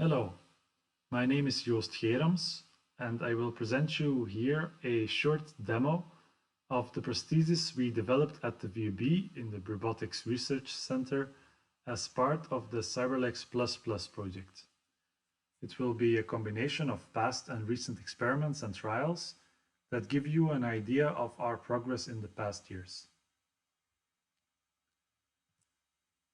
Hello, my name is Joost Gerams and I will present you here a short demo of the prosthesis we developed at the VUB in the BruBotics Research Center as part of the CyberLex++ project. It will be a combination of past and recent experiments and trials that give you an idea of our progress in the past years.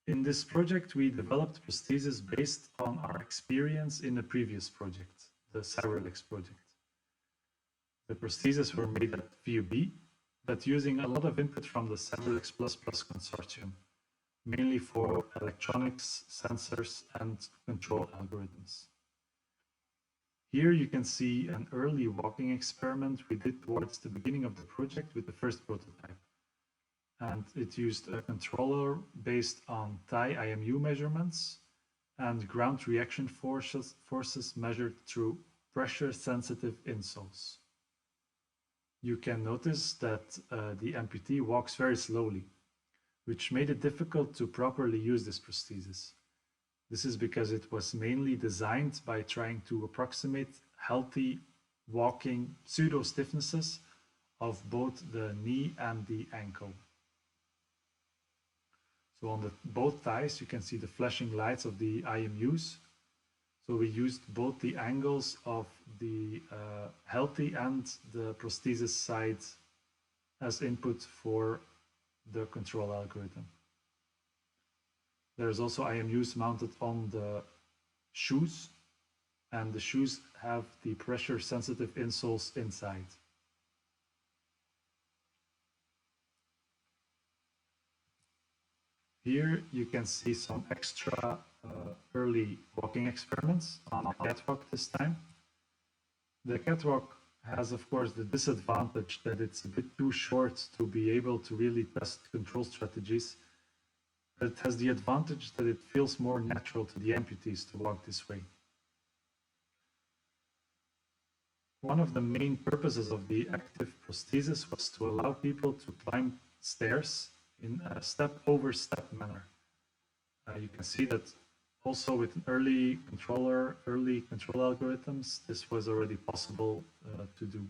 In this project, we developed prostheses based on our experience in a previous project, the CyberLex project. The prostheses were made at VUB, but using a lot of input from the CyberLex++ consortium, mainly for electronics, sensors, and control algorithms. Here you can see an early walking experiment we did towards the beginning of the project with the first prototype. And it used a controller based on thigh IMU measurements and ground reaction forces measured through pressure-sensitive insoles. You can notice that the amputee walks very slowly, which made it difficult to properly use this prosthesis. This is because it was mainly designed by trying to approximate healthy walking pseudo-stiffnesses of both the knee and the ankle. So on both thighs, you can see the flashing lights of the IMUs. So we used both the angles of the healthy and the prosthesis side as input for the control algorithm. There's also IMUs mounted on the shoes, and the shoes have the pressure-sensitive insoles inside. Here you can see some extra early walking experiments on a catwalk this time. The catwalk has, of course, the disadvantage that it's a bit too short to be able to really test control strategies, but it has the advantage that it feels more natural to the amputees to walk this way. One of the main purposes of the active prosthesis was to allow people to climb stairs in a step-over-step manner. You can see that also with an early control algorithms, this was already possible to do.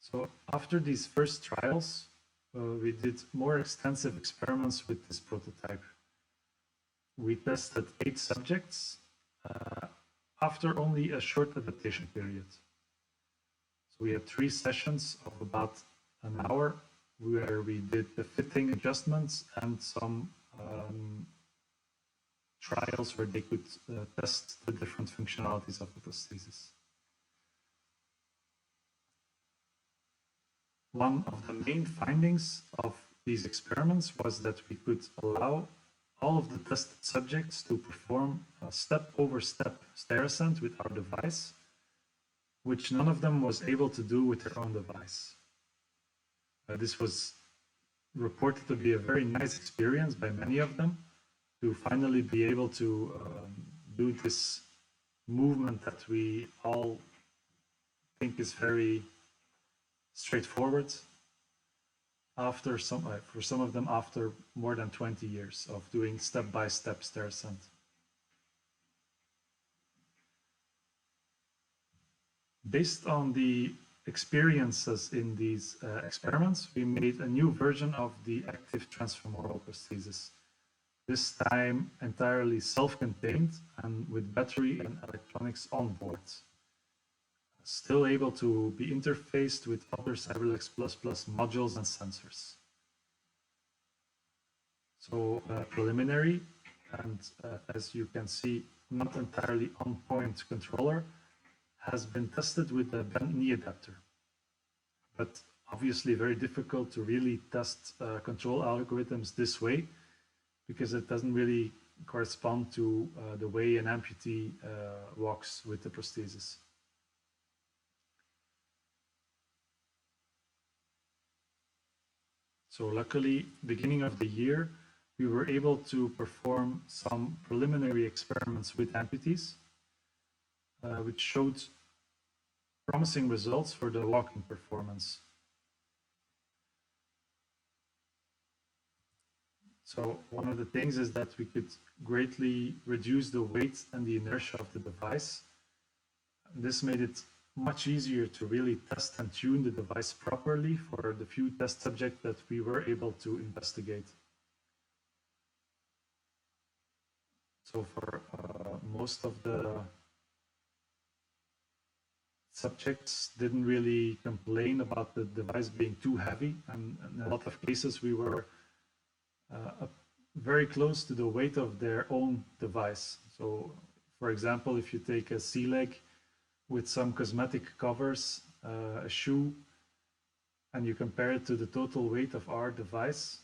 So after these first trials, we did more extensive experiments with this prototype. We tested 8 subjects after only a short adaptation period. So we had 3 sessions of about an hour where we did the fitting adjustments and some trials where they could test the different functionalities of the prosthesis. One of the main findings of these experiments was that we could allow all of the tested subjects to perform a step-over-step stair ascent with our device, which none of them was able to do with their own device. This was reported to be a very nice experience by many of them, to finally be able to do this movement that we all think is very straightforward after for some of them after more than 20 years of doing step-by-step stair ascent. Based on the experiences in these experiments, we made a new version of the active transfemoral prosthesis, this time entirely self-contained and with battery and electronics on board, still able to be interfaced with other CyberLex++ modules and sensors. So preliminary, and as you can see, not entirely on-point controller has been tested with the bent knee adapter, but obviously very difficult to really test control algorithms this way because it doesn't really correspond to the way an amputee walks with the prosthesis. So luckily, beginning of the year, we were able to perform some preliminary experiments with amputees, which showed promising results for the walking performance. So one of the things is that we could greatly reduce the weight and the inertia of the device. This made it much easier to really test and tune the device properly for the few test subjects that we were able to investigate. So for most of the subjects didn't really complain about the device being too heavy, and in a lot of cases we were very close to the weight of their own device. So for example, if you take a sea leg with some cosmetic covers, a shoe, and you compare it to the total weight of our device,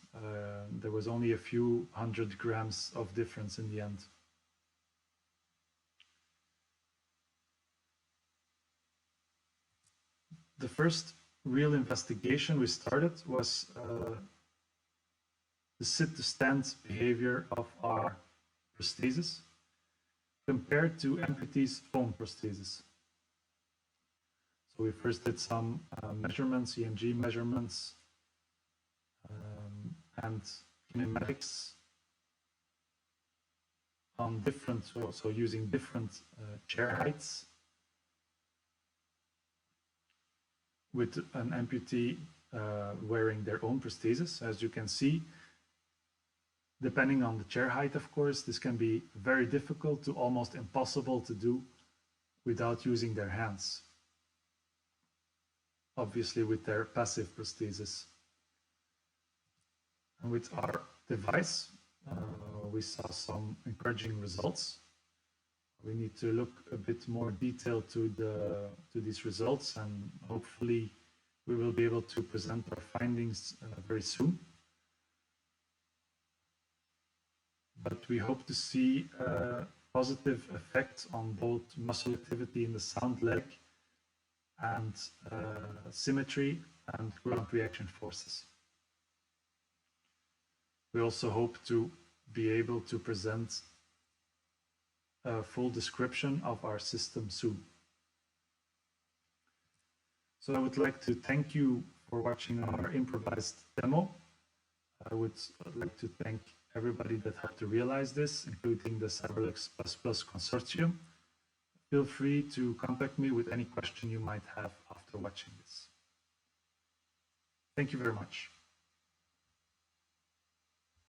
there was only a few 100 grams of difference in the end. The first real investigation we started was the sit-to-stand behavior of our prosthesis compared to amputees' foam prosthesis. So we first did some measurements, EMG measurements, and kinematics on different, so using different chair heights with an amputee wearing their own prosthesis. As you can see, depending on the chair height, of course, this can be very difficult to almost impossible to do without using their hands. Obviously with their passive prosthesis. And with our device, we saw some encouraging results. We need to look a bit more detailed to these results, and hopefully we will be able to present our findings very soon. But we hope to see a positive effect on both muscle activity in the sound leg and symmetry and ground reaction forces. We also hope to be able to present a full description of our system soon. So I would like to thank you for watching our improvised demo. I would like to thank everybody that helped to realize this, including the CyberLex++ consortium. Feel free to contact me with any question you might have after watching this. Thank you very much.